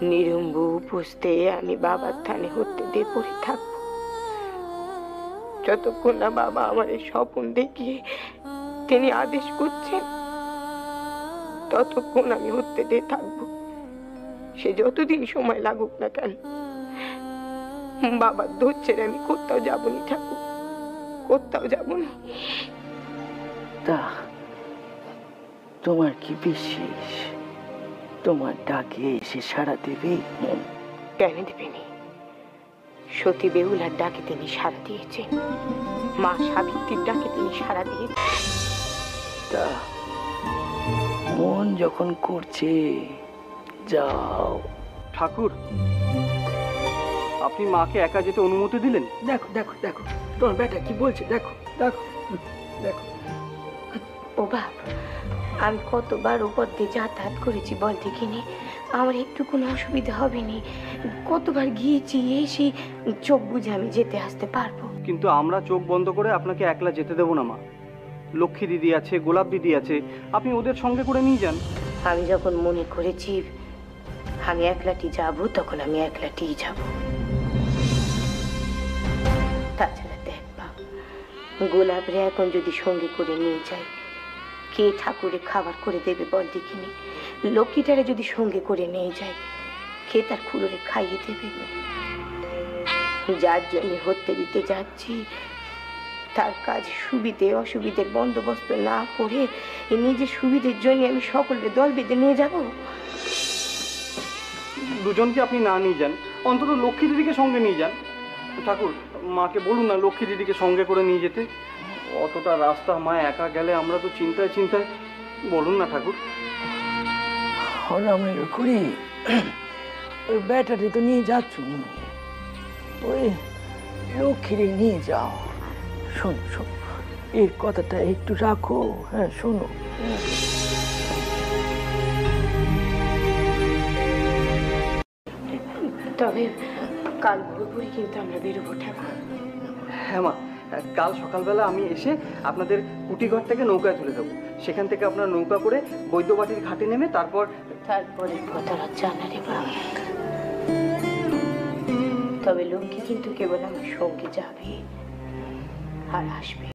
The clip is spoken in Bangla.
নিরম্বু উপস্থে আমি বাবার থানে হতে দিয়ে পড়ে থাকবো, যতক্ষণ না বাবা আমার এই স্বপ্ন দেখিয়ে তিনি আদেশ করছেন ততক্ষণ আমি হতে দিয়ে থাকবো। সে যতদিন সময় লাগুক না কেন, বাবার দোষ ছেড়ে আমি কোথাও যাবনি ঠাকুর, কোথাও যাব না। তা তোমার কি বিশেষ? তোমার ডাকে এসে সাড়া দেবে? কেন দেবেনি? সতী বেহুলার ডাকে তিনি সাড়া দিয়েছেন, মা সাবিত্রীর ডাকে তিনি সাড়া দিয়েছেন। তা মন যখন করছে যাও। ঠাকুর, আপনি মাকে একা যেতে অনুমতি দিলেন? দেখো দেখো দেখো তোমার বেটা কি বলছে, দেখো দেখো দেখো। ও বাপ, আমি কতবার উপর দিয়ে যাতায়াত করেছি বল দেখিনি, আমার একটু কোনো অসুবিধা হবে নি। কতবার গিয়েছি, এসে চোখ বুঝে আমি যেতে আসতে পারবো। কিন্তু আমরা চোখ বন্ধ করে আপনাকে একলা যেতে দেবো না মা। লক্ষ্মী দিদি আছে, গোলাপ দিদি আছে, আপনি ওদের সঙ্গে করে নিয়ে যান। আমি যখন মনে করেছি আমি একলাটি যাব, তখন আমি একলাটিই যাব। তাছাড়া দেখ বাপ, গোলাপরে এখন যদি সঙ্গে করে নিয়ে যাই, কে ঠাকুরে খাবার করে দেবে বল দেখিনি? লক্ষ্মীটারে যদি সঙ্গে করে নিয়ে যায়, কে তার খুড়োরে খাইয়ে দেবে? যার জন্য হতে দিতে যাচ্ছি, তার কাজ সুবিধে অসুবিধের বন্দোবস্ত না করে নিজের সুবিধের জন্য আমি সকলের দল বেঁধে নিয়ে যাব? দুজনকে আপনি না নিয়ে যান, অন্তত লক্ষ্মী দিদিকে সঙ্গে নিয়ে যান। ঠাকুর, মাকে বলুন না লক্ষ্মী দিদিকে সঙ্গে করে নিয়ে যেতে। অতটা রাস্তা মা একা গেলে আমরা তো চিন্তায় চিন্তায়। বলুন না ঠাকুর। হরামের করি ওই ব্যাটারি তো নিয়ে যাচ্ছ, ওই লক্ষ্মীরে নিয়ে যাও। শোনো শোনো, এর কথাটা একটু রাখো। হ্যাঁ শোনো, তবে কাল ভোরপুরি কিন্তু আমরা বেরোবো ঠাকুর। হ্যাঁ মা, কাল সকালবেলা আমি এসে আপনাদের কুটিঘর থেকে নৌকায় তুলে দেবো। সেখান থেকে আপনার নৌকা করে বৈদ্যবাটির ঘাটে নেমে তারপরে কথাটা জানা রে বাবা। তবে লক্ষ্মী কিন্তু কেবল আমার সঙ্গে যাবে আর আসবে।